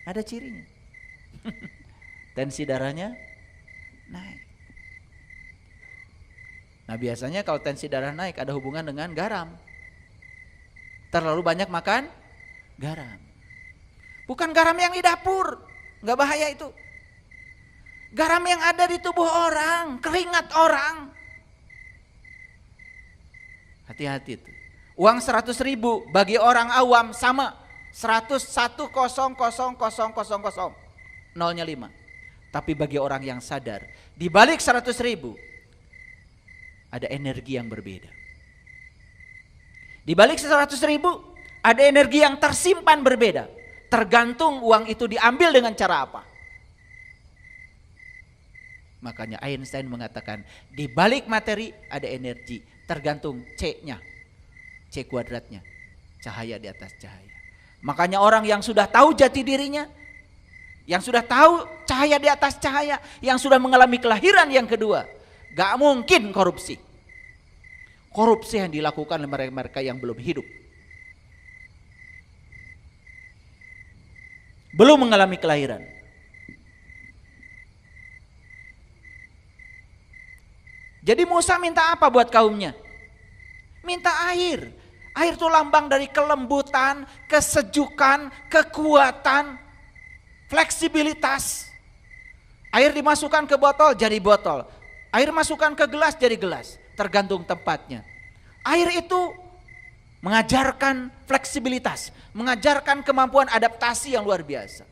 Ada cirinya. Tensi darahnya naik. Nah biasanya kalau tensi darah naik ada hubungan dengan garam. Terlalu banyak makan garam. Bukan garam yang di dapur, nggak bahaya itu. Garam yang ada di tubuh orang, keringat orang. Hati-hati tuh. Uang 100.000 bagi orang awam sama 101,000,000, nolnya 5. Tapi bagi orang yang sadar, di balik 100.000 ada energi yang berbeda. Di balik 100.000 ada energi yang tersimpan berbeda. Tergantung uang itu diambil dengan cara apa. Makanya Einstein mengatakan di balik materi ada energi, tergantung C-nya, C kuadratnya, cahaya di atas cahaya. Makanya orang yang sudah tahu jati dirinya, yang sudah tahu cahaya di atas cahaya, yang sudah mengalami kelahiran yang kedua, gak mungkin korupsi. Korupsi yang dilakukan oleh mereka yang belum hidup, belum mengalami kelahiran. Jadi Musa minta apa buat kaumnya? Minta air. Air itu lambang dari kelembutan, kesejukan, kekuatan, fleksibilitas. Air dimasukkan ke botol jadi botol. Air masukkan ke gelas jadi gelas. Tergantung tempatnya. Air itu mengajarkan fleksibilitas, mengajarkan kemampuan adaptasi yang luar biasa.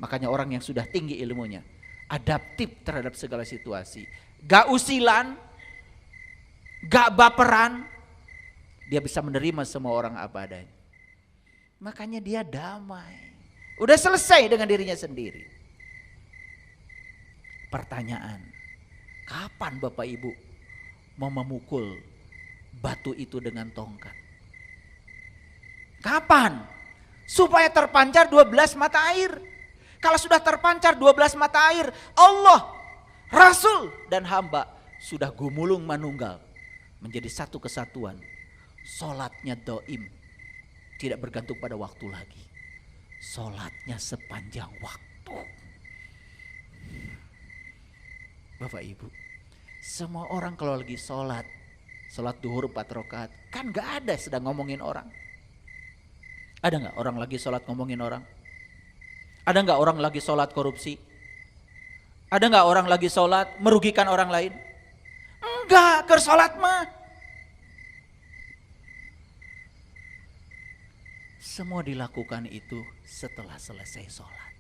Makanya orang yang sudah tinggi ilmunya, adaptif terhadap segala situasi. Gak usilan, gak baperan, dia bisa menerima semua orang apa adanya. Makanya dia damai. Udah selesai dengan dirinya sendiri. Pertanyaan, kapan Bapak Ibu mau memukul batu itu dengan tongkat? Kapan? Supaya terpancar 12 mata air. Kalau sudah terpancar 12 mata air, Allah, Rasul dan hamba sudah gumulung manunggal menjadi satu kesatuan. Solatnya doim, tidak bergantung pada waktu lagi. Solatnya sepanjang waktu. Bapak Ibu, semua orang kalau lagi solat duhur 4 rakaat, kan gak ada sedang ngomongin orang. Ada gak orang lagi solat ngomongin orang? Ada gak orang lagi solat korupsi? Ada gak orang lagi sholat merugikan orang lain? Enggak, keur sholat mah. Semua dilakukan itu setelah selesai sholat.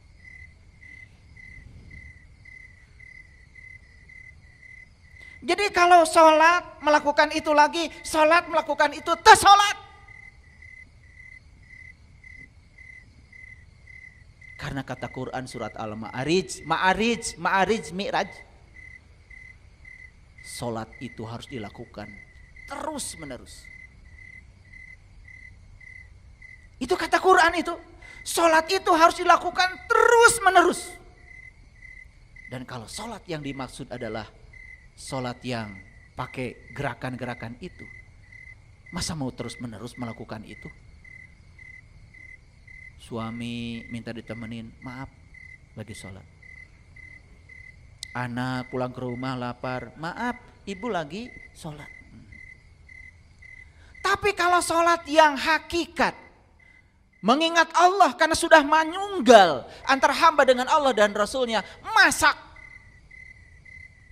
Jadi kalau sholat melakukan itu lagi, sholat melakukan itu tersolat. Karena kata Quran surat Al-Ma'arij, Mi'raj. Salat itu harus dilakukan terus menerus. Itu kata Quran itu. Salat itu harus dilakukan terus menerus. Dan kalau salat yang dimaksud adalah salat yang pakai gerakan-gerakan itu, masa mau terus menerus melakukan itu? Suami minta ditemenin, maaf lagi sholat. Anak pulang ke rumah lapar, maaf ibu lagi sholat. Tapi kalau sholat yang hakikat, mengingat Allah karena sudah manunggal antara hamba dengan Allah dan Rasulnya, masak,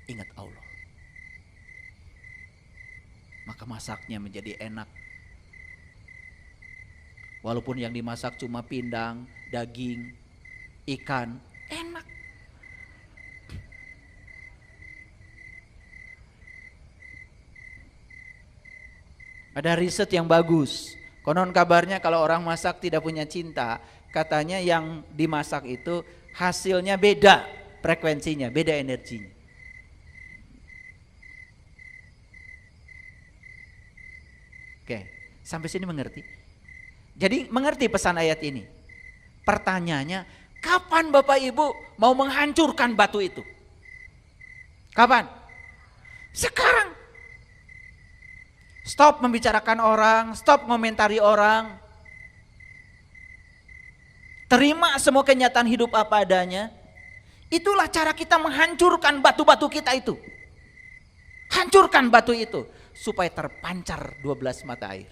ingat Allah. Maka masaknya menjadi enak. Walaupun yang dimasak cuma pindang, daging, ikan, enak. Ada riset yang bagus. Konon kabarnya kalau orang masak tidak punya cinta, katanya yang dimasak itu hasilnya beda frekuensinya, beda energinya. Oke, sampai sini mengerti? Jadi mengerti pesan ayat ini? Pertanyaannya, kapan Bapak Ibu mau menghancurkan batu itu? Kapan? Sekarang. Stop membicarakan orang, stop ngomentari orang. terima semua kenyataan hidup apa adanya. Itulah cara kita menghancurkan batu-batu kita itu. Hancurkan batu itu supaya terpancar 12 mata air.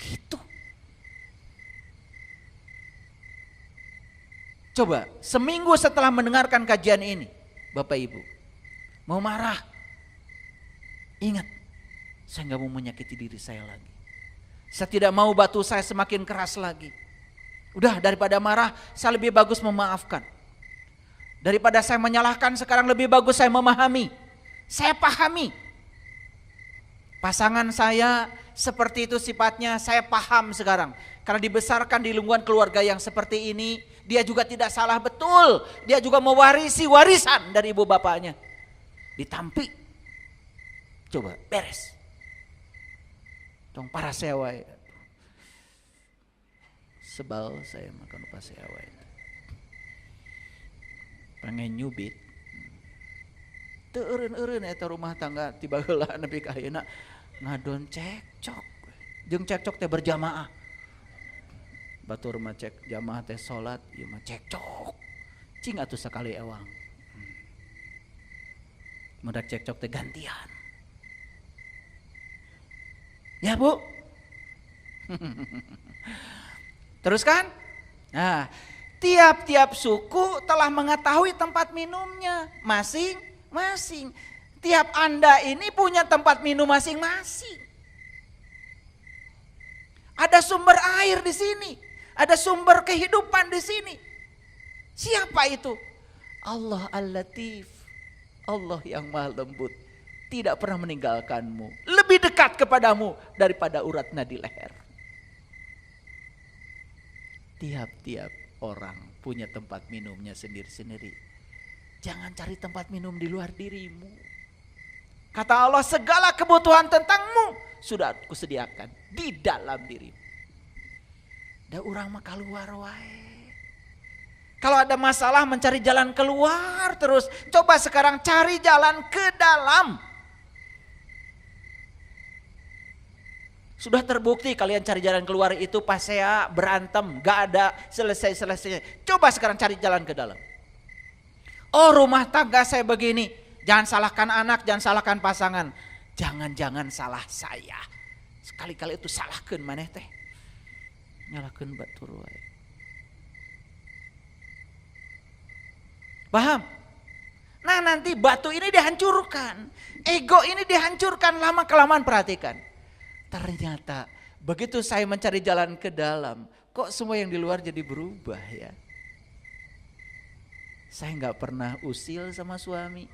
Gitu. Coba seminggu setelah mendengarkan kajian ini, Bapak Ibu, mau marah, ingat, saya gak mau menyakiti diri saya lagi. Saya tidak mau batu saya semakin keras lagi. Udah, daripada marah, saya lebih bagus memaafkan. Daripada saya menyalahkan, sekarang lebih bagus saya memahami. Saya pahami. Pasangan saya seperti itu sifatnya, saya paham sekarang. Karena dibesarkan di lingkungan keluarga yang seperti ini, dia juga tidak salah betul. Dia juga mewarisi warisan dari ibu bapaknya. Ditampi. Coba, beres. Tong para sewa. Sebal saya makan upah sewa itu. Pengen nyubit. Teu eureun eta rumah tangga tiba heula nepi ka ayeuna ngadon cekcok. Jeung cekcok teh berjamaah. Batur mah cek jamaah teh salat, ieu mah cekcok. Cing atuh sakali ewang. Mudak cekcok teh gantian. Ya Bu. Terus kan? Nah, tiap-tiap suku telah mengetahui tempat minumnya masing-masing. Tiap Anda ini punya tempat minum masing-masing. Ada sumber air di sini, ada sumber kehidupan di sini. Siapa itu? Allah Al-Latif, Allah yang Maha Lembut, tidak pernah meninggalkanmu, lebih dekat kepadamu daripada urat nadi leher. Tiap-tiap orang punya tempat minumnya sendiri-sendiri. Jangan cari tempat minum di luar dirimu. Kata Allah, segala kebutuhan tentangmu sudah aku sediakan di dalam dirimu. Da urang mah keluar wae. Kalau ada masalah mencari jalan keluar terus. Coba sekarang cari jalan ke dalam. Sudah terbukti kalian cari jalan keluar itu pasea, berantem, gak ada selesai-selesainya. Coba sekarang cari jalan ke dalam. Oh, rumah tangga saya begini. Jangan salahkan anak, jangan salahkan pasangan. Jangan-jangan salah saya. Sekali-kali itu salahkan maneh teh. Nyalahkan batur wae. Paham? Nah, nanti batu ini dihancurkan. Ego ini dihancurkan, lama-kelamaan perhatikan. Ternyata begitu saya mencari jalan ke dalam, kok semua yang di luar jadi berubah ya. Saya gak pernah usil sama suami,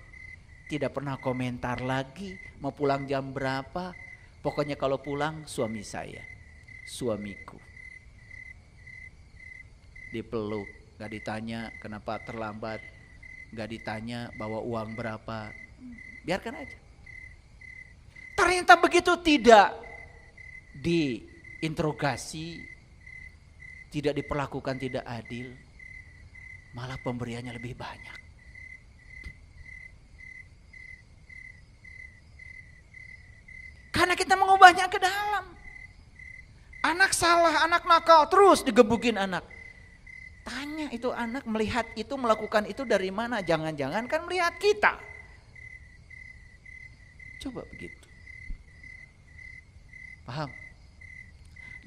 tidak pernah komentar lagi mau pulang jam berapa. Pokoknya kalau pulang suami saya, suamiku. Dipeluk, gak ditanya kenapa terlambat, gak ditanya bawa uang berapa, biarkan aja. Ternyata begitu tidak diinterogasi, tidak diperlakukan tidak adil, malah pemberiannya lebih banyak. Karena kita mengubahnya ke dalam. Anak salah, anak nakal, terus digebukin anak. Tanya itu anak melihat itu, melakukan itu dari mana? Jangan-jangan kan melihat kita. Coba begitu. Paham?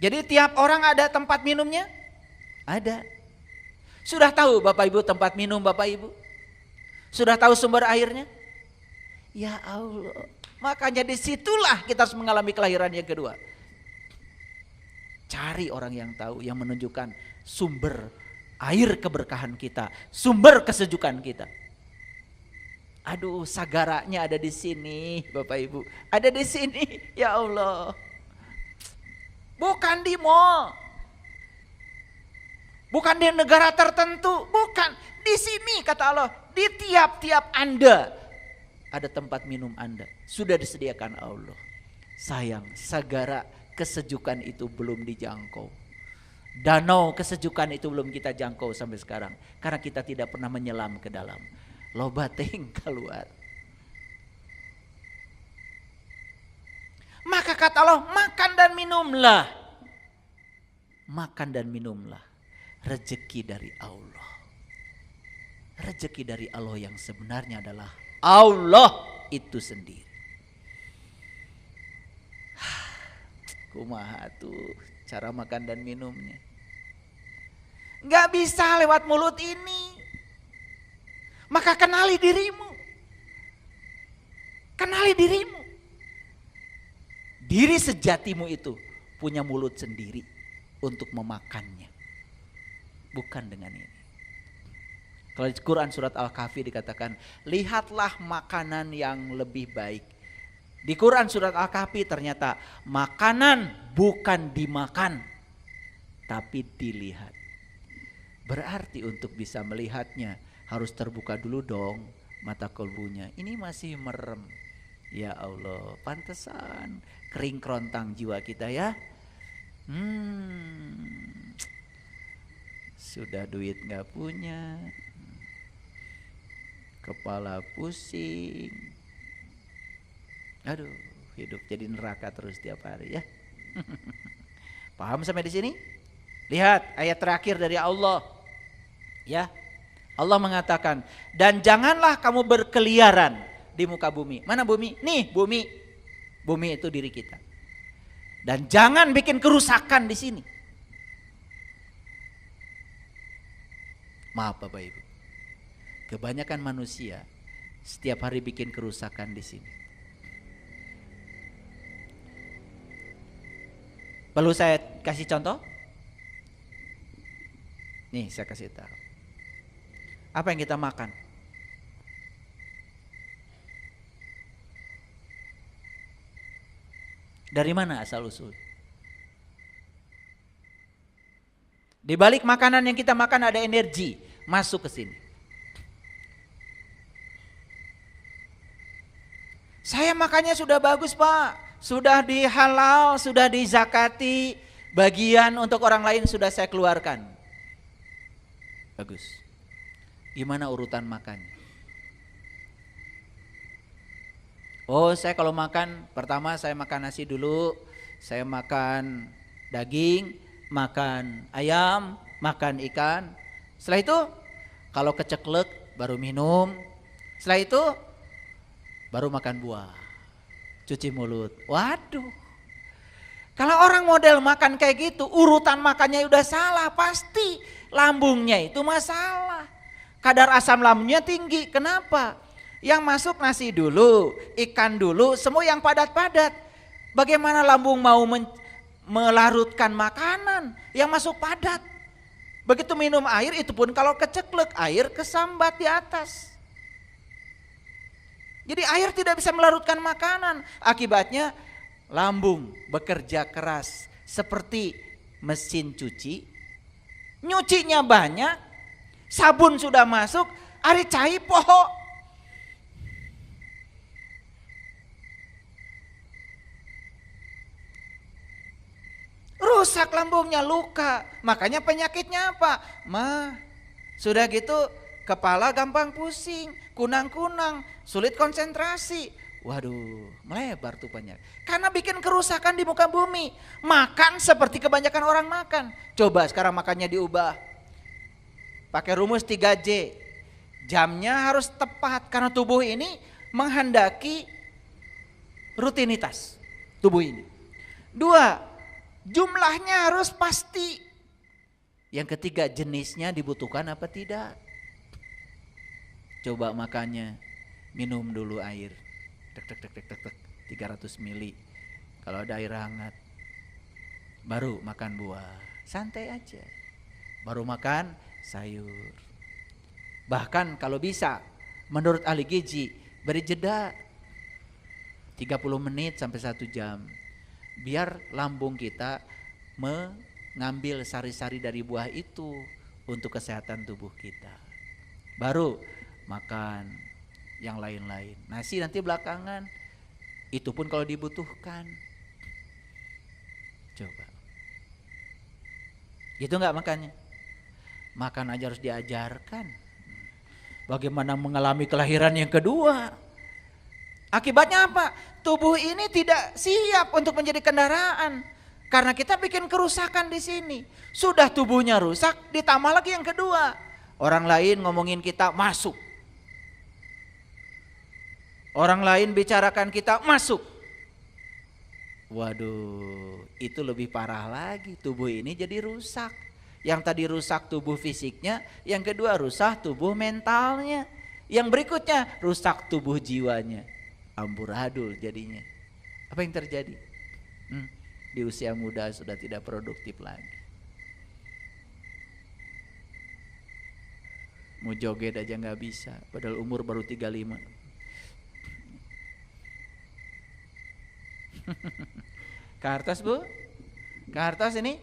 Jadi tiap orang ada tempat minumnya? Ada. Sudah tahu Bapak Ibu tempat minum Bapak Ibu? Sudah tahu sumber airnya? Ya Allah. Makanya disitulah kita harus mengalami kelahiran yang kedua. Cari orang yang tahu, yang menunjukkan sumber air keberkahan kita, sumber kesejukan kita. Aduh, sagaranya ada di sini Bapak Ibu. Ada di sini, ya Allah. Bukan di mall, bukan di negara tertentu, bukan di sini kata Allah. Di tiap-tiap Anda ada tempat minum Anda, sudah disediakan Allah. Sayang, sagara kesejukan itu belum dijangkau. Danau kesejukan itu belum kita jangkau sampai sekarang, karena kita tidak pernah menyelam ke dalam. Loba ting keluar. Maka kata Allah, makan dan minumlah. makan dan minumlah. Rezeki dari Allah. Rezeki dari Allah yang sebenarnya adalah Allah itu sendiri. Kumaha tuh cara makan dan minumnya. Gak bisa lewat mulut ini. Maka kenali dirimu. Kenali dirimu. Diri sejatimu itu punya mulut sendiri untuk memakannya. Bukan dengan ini. Kalau di Quran surat Al-Kahfi dikatakan, lihatlah makanan yang lebih baik. Di Quran surat Al-Kahfi ternyata makanan bukan dimakan, tapi dilihat. Berarti untuk bisa melihatnya harus terbuka dulu dong mata kolbunya. Ini masih merem. Ya Allah, pantesan kering kerontang jiwa kita ya. Sudah duit gak punya, kepala pusing. Aduh, hidup jadi neraka terus tiap hari ya. Paham sampai di sini? Lihat ayat terakhir dari Allah. Ya. Allah mengatakan, dan janganlah kamu berkeliaran di muka bumi. Mana bumi? Nih, bumi. Bumi itu diri kita. Dan jangan bikin kerusakan di sini. Maaf Bapak Ibu. Kebanyakan manusia setiap hari bikin kerusakan di sini. Perlu saya kasih contoh? Nih saya kasih tahu. Apa yang kita makan? Dari mana asal usul? Di balik makanan yang kita makan ada energi masuk ke sini. Saya makannya sudah bagus Pak, sudah dihalal, sudah dizakati, bagian untuk orang lain sudah saya keluarkan. Bagus. Gimana urutan makannya? Oh saya kalau makan, pertama saya makan nasi dulu, saya makan daging, makan ayam, makan ikan. Setelah itu kalau keceklek baru minum. Setelah itu baru makan buah. Cuci mulut. Waduh. Kalau orang model makan kayak gitu, urutan makannya udah salah, pasti lambungnya itu masalah. Kadar asam lambungnya tinggi. Kenapa? Yang masuk nasi dulu, ikan dulu, semua yang padat-padat. Bagaimana lambung mau melarutkan makanan yang masuk padat? Begitu minum air itu pun kalau keceklek, air kesambat di atas. Jadi air tidak bisa melarutkan makanan. Akibatnya lambung bekerja keras seperti mesin cuci. Nyucinya banyak, sabun sudah masuk, ari cai poho. Rusak lambungnya, luka. Makanya penyakitnya apa? Sudah gitu kepala gampang pusing, kunang-kunang, sulit konsentrasi. Waduh, melebar tuh banyak. Karena bikin kerusakan di muka bumi. Makan seperti kebanyakan orang makan. Coba sekarang makannya diubah. Pakai rumus 3J. Jamnya harus tepat karena tubuh ini menghendaki rutinitas tubuh ini. 2, jumlahnya harus pasti. Yang ketiga, jenisnya dibutuhkan apa tidak. Coba makannya, minum dulu air. Tek 300 mili. Kalau ada air hangat. Baru makan buah. Santai aja. Baru makan sayur. Bahkan kalau bisa, menurut ahli gizi, beri jeda 30 menit sampai 1 jam. Biar lambung kita mengambil sari-sari dari buah itu untuk kesehatan tubuh kita. Baru makan yang lain-lain. Nasi nanti belakangan. Itu pun kalau dibutuhkan. Coba. Gitu enggak makannya? Makan aja harus diajarkan. Bagaimana mengalami kelahiran yang kedua? Akibatnya apa? Tubuh ini tidak siap untuk menjadi kendaraan. Karena kita bikin kerusakan di sini. Sudah tubuhnya rusak, ditambah lagi yang kedua. Orang lain ngomongin kita masuk. Orang lain bicarakan kita masuk. Waduh, itu lebih parah lagi. Tubuh ini jadi rusak. Yang tadi rusak tubuh fisiknya, yang kedua rusak tubuh mentalnya. Yang berikutnya rusak tubuh jiwanya. Amburadul jadinya. Apa yang terjadi? Di usia muda sudah tidak produktif lagi. Mau joget aja gak bisa, padahal umur baru 35. Kartos Bu? Kartos ini?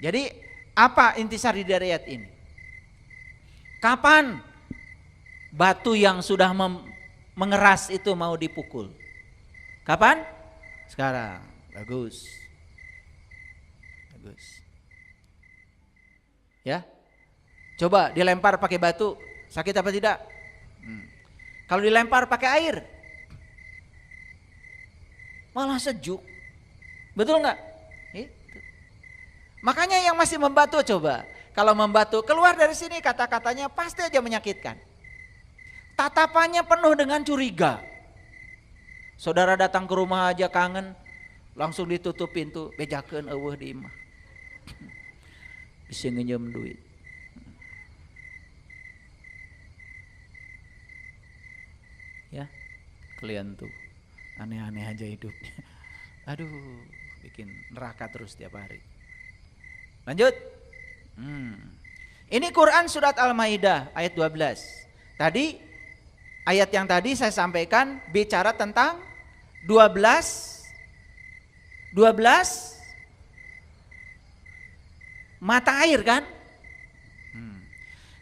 Jadi apa intisari dari ayat ini? Kapan batu yang sudah mengeras itu mau dipukul? Kapan? Sekarang. Bagus. Bagus. Ya. Coba dilempar pakai batu, sakit apa tidak? Kalau dilempar pakai air, malah sejuk. Betul nggak? Itu. Makanya yang masih membatu coba. Kalau membatu keluar dari sini kata-katanya pasti aja menyakitkan. Tatapannya penuh dengan curiga. Saudara datang ke rumah aja kangen, langsung ditutup pintu, bejakeun eueuh di imah. Bisa ngenyem duit. Ya, kalian tuh aneh-aneh aja hidupnya. Aduh, bikin neraka terus tiap hari. Lanjut. Ini Quran surat Al-Maidah ayat 12. Tadi ayat yang tadi saya sampaikan bicara tentang 12 mata air kan?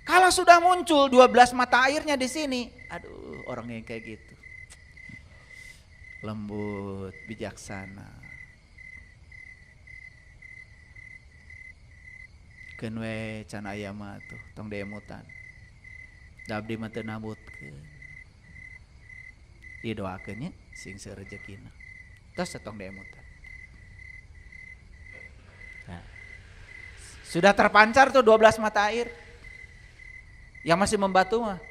Kalau sudah muncul 12 mata airnya di sini, aduh, orang yang kayak gitu. Lembut, bijaksana. Keun we can aya mah tuh tong demutan. Da abdi mah teu nabutkeun. Didoakeun nya sing sarejekina. Tos tong demutan. Nah. Sudah terpancar tuh 12 mata air. Yang masih membatu mah,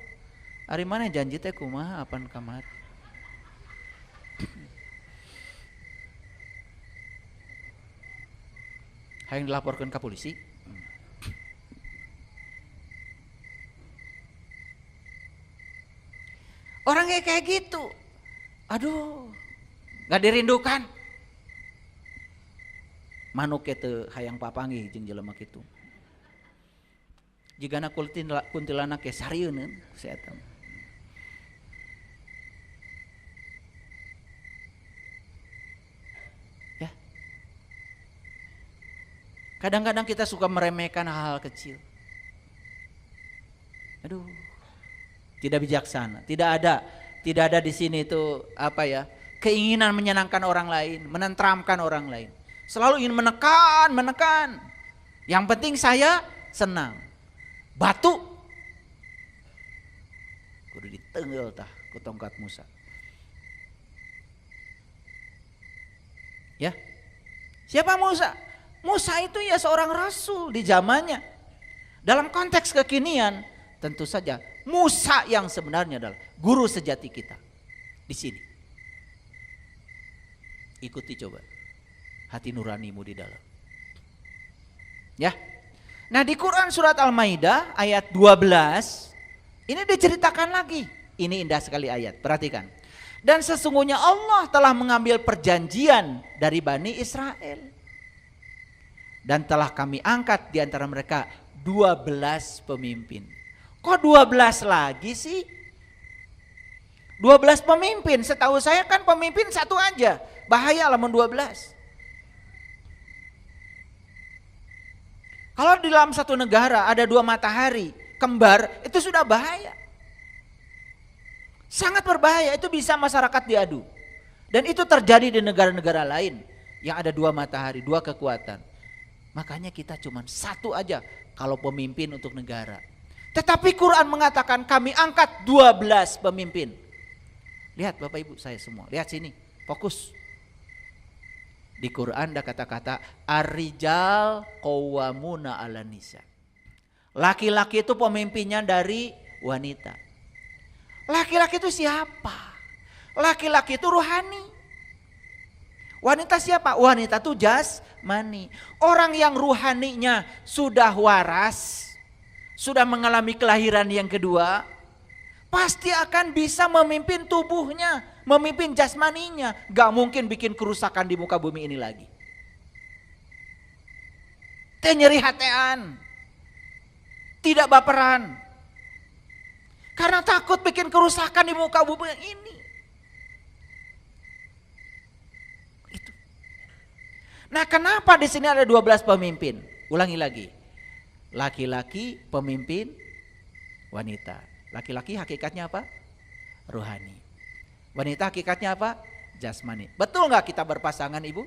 ari mana janji teh kumaha apan kamar. Hayang dilaporkan ke polisi. Orang kayak gitu, aduh, nggak dirindukan. Manuk itu hayang papanggih jeung jelema kitu. Jigana kuntilanak ke sarieun si eta. Ya. Kadang-kadang kita suka meremehkan hal-hal kecil. Aduh. Tidak bijaksana. Tidak ada di sini itu apa ya? Keinginan menyenangkan orang lain, menenteramkan orang lain. Selalu ingin menekan. Yang penting saya senang. Batu kudu ditenggel tah ku tongkat Musa. Ya. Siapa Musa? Musa itu ya seorang rasul di zamannya. Dalam konteks kekinian tentu saja Musa yang sebenarnya adalah guru sejati kita di sini. Ikuti coba hati nuranimu di dalam. Ya. Nah di Quran surat Al-Maidah ayat 12 ini diceritakan lagi. Ini indah sekali ayat, perhatikan. Dan sesungguhnya Allah telah mengambil perjanjian dari Bani Israel. Dan telah kami angkat di antara mereka 12 pemimpin. Kok 12 lagi sih? 12 pemimpin, setahu saya kan pemimpin satu aja. Bahaya lamun 12. Kalau di dalam satu negara ada 2 matahari kembar, itu sudah bahaya. Sangat berbahaya, itu bisa masyarakat diadu. Dan itu terjadi di negara-negara lain yang ada 2 matahari, 2 kekuatan. Makanya kita cuma satu aja kalau pemimpin untuk negara. Tetapi Quran mengatakan kami angkat 12 pemimpin. Lihat Bapak Ibu saya semua, lihat sini, fokus. Di Quran ada kata-kata ar-rijal qawwamuna 'alan nisa. Laki-laki itu pemimpinnya dari wanita. Laki-laki itu siapa? Laki-laki itu rohani. Wanita siapa? Wanita itu jasmani. Orang yang ruhaninya sudah waras, sudah mengalami kelahiran yang kedua, pasti akan bisa memimpin tubuhnya, memimpin jasmaninya. Gak mungkin bikin kerusakan di muka bumi ini lagi. Teh nyeri hatean, tidak baperan, karena takut bikin kerusakan di muka bumi ini. Itu. Nah, kenapa di sini ada 12 pemimpin? Ulangi lagi. Laki-laki pemimpin wanita. Laki-laki hakikatnya apa? Rohani. Wanita hakikatnya apa? Jasmani. Betul nggak kita berpasangan, Ibu?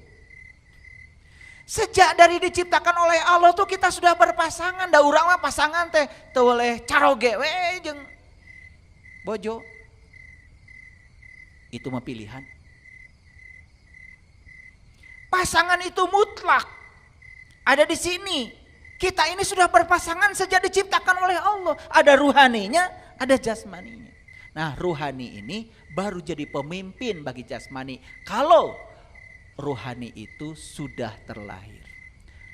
Sejak dari diciptakan oleh Allah tuh kita sudah berpasangan. Da urang mah pasangan teh teu oleh caroge we jeung bojo. Itu mah pilihan. Pasangan itu mutlak. Ada di sini. Kita ini sudah berpasangan sejak diciptakan oleh Allah. Ada ruhaninya, ada jasmaninya. Nah, ruhani ini baru jadi pemimpin bagi jasmani kalau ruhani itu sudah terlahir.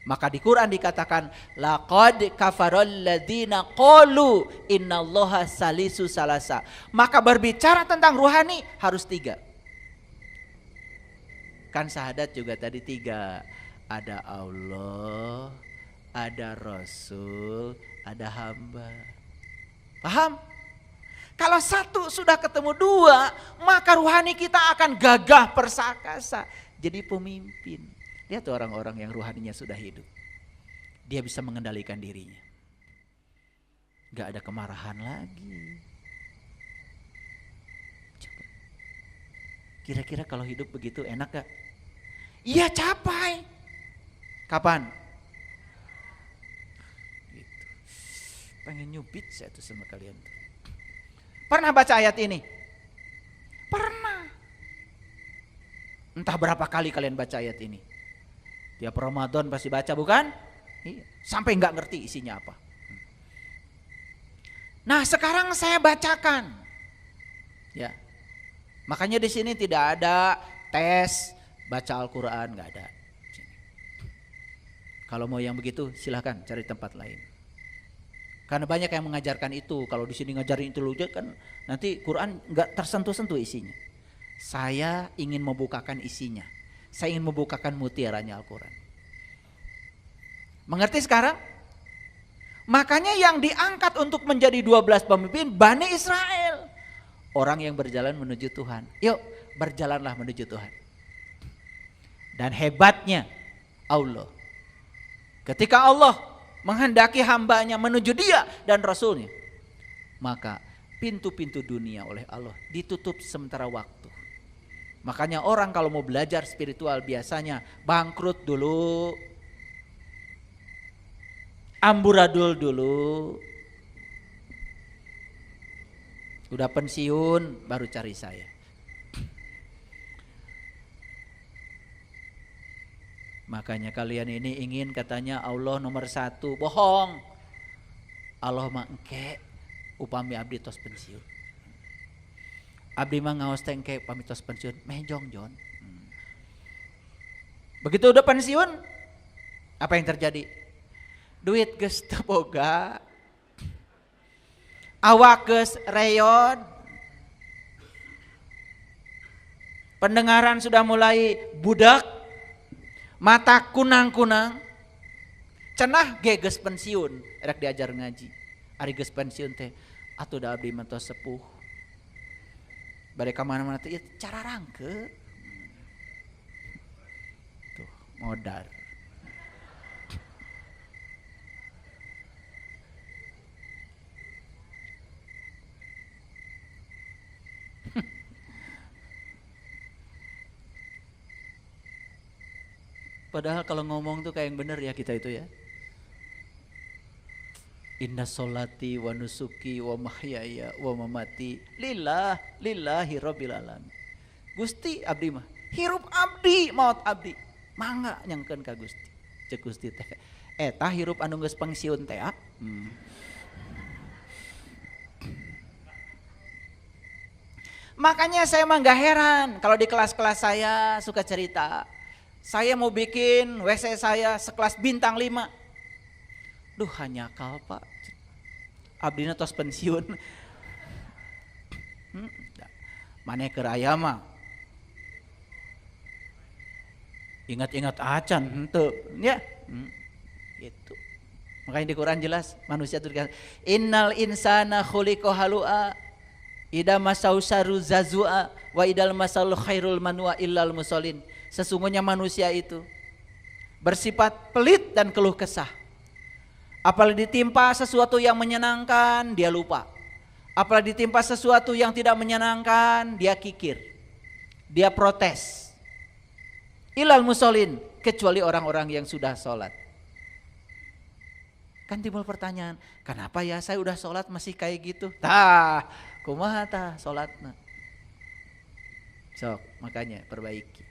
Maka di Quran dikatakan laqad kafaral ladzina qalu innallaha salisu salasa. Maka berbicara tentang ruhani harus 3. Kan syahadat juga tadi 3. Ada Allah, ada Rasul, ada hamba. Paham? Kalau 1 sudah ketemu 2, maka ruhani kita akan gagah perkasa. Jadi pemimpin. Lihat tuh orang-orang yang ruhaninya sudah hidup. Dia bisa mengendalikan dirinya. Gak ada kemarahan lagi. Coba. Kira-kira kalau hidup begitu enak gak? Iya, capai. Kapan? Gitu. Pengen nyubit saya tuh sama kalian tuh. Pernah baca ayat ini? Pernah. Entah berapa kali kalian baca ayat ini. Tiap Ramadan pasti baca, bukan? Iya. Sampai nggak ngerti isinya apa. Nah, sekarang saya bacakan. Ya. Makanya di sini tidak ada tes baca Al-Quran, nggak ada. Kalau mau yang begitu silahkan cari tempat lain. Karena banyak yang mengajarkan itu. Kalau di sini ngajarin itu kan nanti Quran nggak tersentuh-sentuh isinya. Saya ingin membukakan isinya. Saya ingin membukakan mutiaranya Al-Quran. Mengerti sekarang? Makanya yang diangkat untuk menjadi 12 pemimpin Bani Israel. Orang yang berjalan menuju Tuhan. Yuk berjalanlah menuju Tuhan. Dan hebatnya Allah. Ketika Allah menghendaki hambanya menuju Dia dan Rasulnya, maka pintu-pintu dunia oleh Allah ditutup sementara waktu. Makanya orang kalau mau belajar spiritual biasanya bangkrut dulu, amburadul dulu, udah pensiun baru cari saya. Makanya kalian ini ingin katanya Allah nomor 1, bohong. Allah mah engke upami abdi tos pensiun. Abdi mah ngaos teh engke upami tos pensiun, meh jongjon. Begitu udah pensiun, apa yang terjadi? Duit geus teu boga. Awak geus reyon. Pendengaran sudah mulai budak. Mata kunang-kunang, cenah ge geus pensiun, rek diajar ngaji. Ari geus pensiun teh, atuh da abdi mah tos sepuh. Bade ka mana-mana teh cara rangke. Tuh, modar. Padahal kalau ngomong tuh kayak yang bener ya kita itu ya. Inna sholati wa nusuki wa mahyaya wa mamati lillahi rabbil alamin. Gusti abdi mah hirup abdi maut abdi. Mangga nyangkeun ka Gusti. Cek Gusti teh, eta hirup anu geus pengsiun teh. Makanya saya mah gak heran kalau di kelas-kelas saya suka cerita. Saya mau bikin WC saya sekelas bintang 5. Duh hanya kal Pak. Abdina tos pensiun. Mane keur aya mah. Ingat-ingat acan henteu ya. Gitu. Makanya di Quran jelas manusia itu dikatakan innal insana khuliqa halu'a idza masau syarru zazua wa idal masal khairul manwa illal musallin. Sesungguhnya manusia itu bersifat pelit dan keluh kesah. Apalagi ditimpa sesuatu yang menyenangkan dia lupa. Apalagi ditimpa sesuatu yang tidak menyenangkan dia kikir. Dia protes. Illal musallin, kecuali orang-orang yang sudah sholat. Kan timbul pertanyaan, kenapa ya saya udah sholat masih kayak gitu? Tah, kumaha tah sholatna? Sok, makanya perbaiki.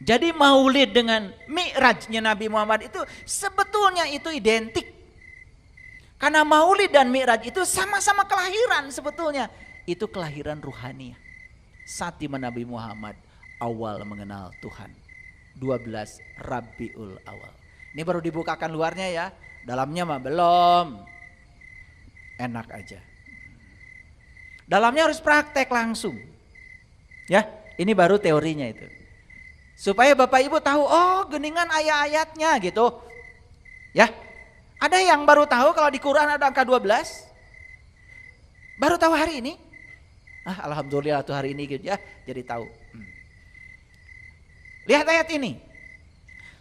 Jadi maulid dengan mi'rajnya Nabi Muhammad itu sebetulnya itu identik. Karena maulid dan mi'raj itu sama-sama kelahiran sebetulnya. Itu kelahiran ruhani. Saat dimana Nabi Muhammad awal mengenal Tuhan. 12 Rabiul Awal. Ini baru dibukakan luarnya ya. Dalamnya mah belum. Enak aja. Dalamnya harus praktek langsung. Ya, ini baru teorinya itu. Supaya Bapak Ibu tahu, oh geningan ayat-ayatnya gitu. Ya, ada yang baru tahu kalau di Quran ada angka 12? Baru tahu hari ini? Alhamdulillah tuh hari ini gitu ya, jadi tahu. Lihat ayat ini.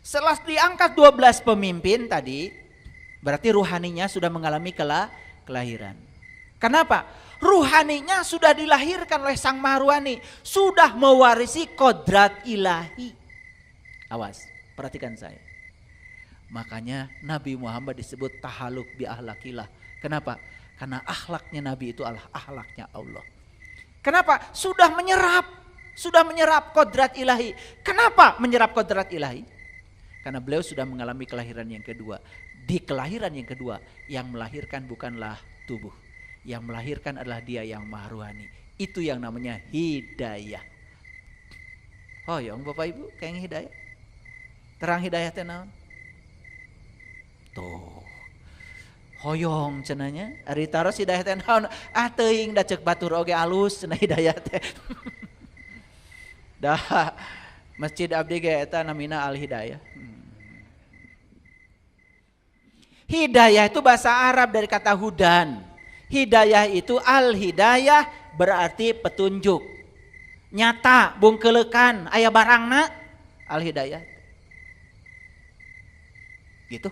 Setelah diangkat 12 pemimpin tadi, berarti ruhaninya sudah mengalami kelahiran. Kenapa? Ruhaninya sudah dilahirkan oleh Sang Maharuhani, sudah mewarisi kodrat ilahi. Awas, perhatikan saya. Makanya Nabi Muhammad disebut tahaluk bi ahlakilah. Kenapa? Karena akhlaknya Nabi itu adalah akhlaknya Allah. Kenapa? Sudah menyerap kodrat ilahi. Kenapa menyerap kodrat ilahi? Karena beliau sudah mengalami kelahiran yang kedua. Di kelahiran yang kedua, yang melahirkan bukanlah tubuh. Yang melahirkan adalah dia yang maharuhani. Itu yang namanya hidayah. Oh yang Bapak Ibu kayaknya hidayah. Terang hidayah teh naon? Tuh. Hoyong cenanya. Ari taros hidayah teh naon? Teuing da ceuk batur oge alus cenah hidayah teh. Dah Masjid abdi ge eta namina Al Hidayah. Hidayah itu bahasa Arab dari kata hudan. Hidayah itu al-hidayah berarti petunjuk. Nyata, bungkelekan, aya barangna, al-hidayah. Gitu.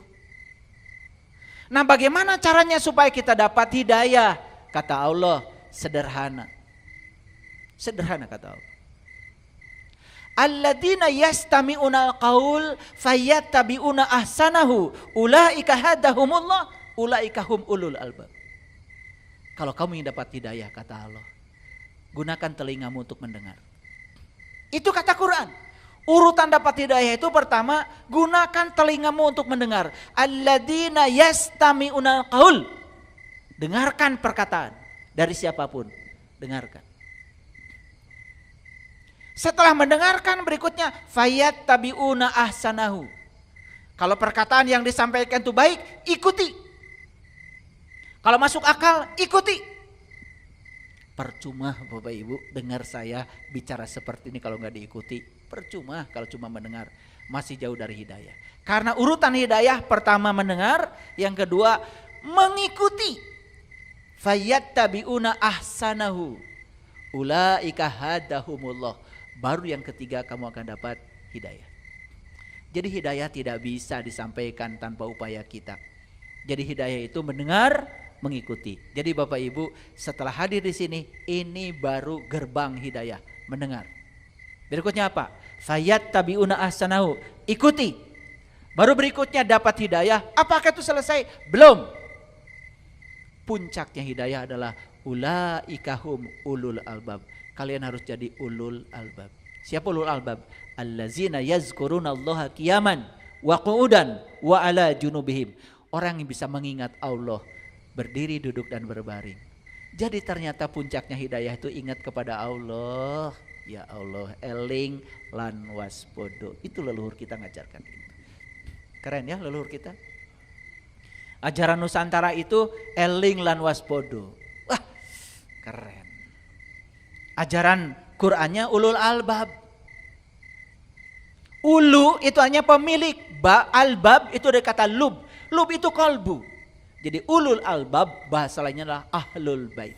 Nah bagaimana caranya supaya kita dapat hidayah? Kata Allah, sederhana. Sederhana kata Allah. Alladzina yastami'una al-qaul fayattabi'una ahsanahu ulaika hadahumullah ulaika hum ulul albab. Kalau kamu ingin dapat hidayah kata Allah, gunakan telingamu untuk mendengar. Itu kata Quran. Urutan dapat hidayah itu pertama, gunakan telingamu untuk mendengar. Alladzina yastami'una al-qaul. Dengarkan perkataan dari siapapun, dengarkan. Setelah mendengarkan berikutnya fayattabi'una ahsanahu. Kalau perkataan yang disampaikan itu baik, ikuti. Kalau masuk akal, ikuti. Percuma Bapak Ibu dengar saya bicara seperti ini kalau nggak diikuti. Percuma kalau cuma mendengar, masih jauh dari hidayah. Karena urutan hidayah pertama mendengar, yang kedua mengikuti. Fayattabi'una ahsanahu ulaika hadahumullah. Baru yang ketiga kamu akan dapat hidayah. Jadi hidayah tidak bisa disampaikan tanpa upaya kita. Jadi hidayah itu mendengar, mengikuti. Jadi Bapak Ibu setelah hadir di sini, ini baru gerbang hidayah, mendengar. Berikutnya apa? Fayattabi'una ahsanahu, ikuti. Baru berikutnya dapat hidayah. Apakah itu selesai? Belum. Puncaknya hidayah adalah ulaika hum ulul albab. kalian harus jadi ulul albab. Siapa ulul albab? Allazina yazkurunallaha qiyaman wa qu'udan wa ala junubihim. Orang yang bisa mengingat Allah berdiri, duduk dan berbaring. Jadi ternyata puncaknya hidayah itu ingat kepada Allah. Ya Allah, eling lan waspodo. Itu leluhur kita ngajarkan itu. Keren ya leluhur kita. Ajaran Nusantara itu eling lan waspodo. Wah, keren. Ajaran Qur'annya ulul albab. Ulu itu hanya pemilik, albab itu dari kata lub. Lub itu kalbu. Jadi ulul albab bahasa lainnya adalah ahlul bait.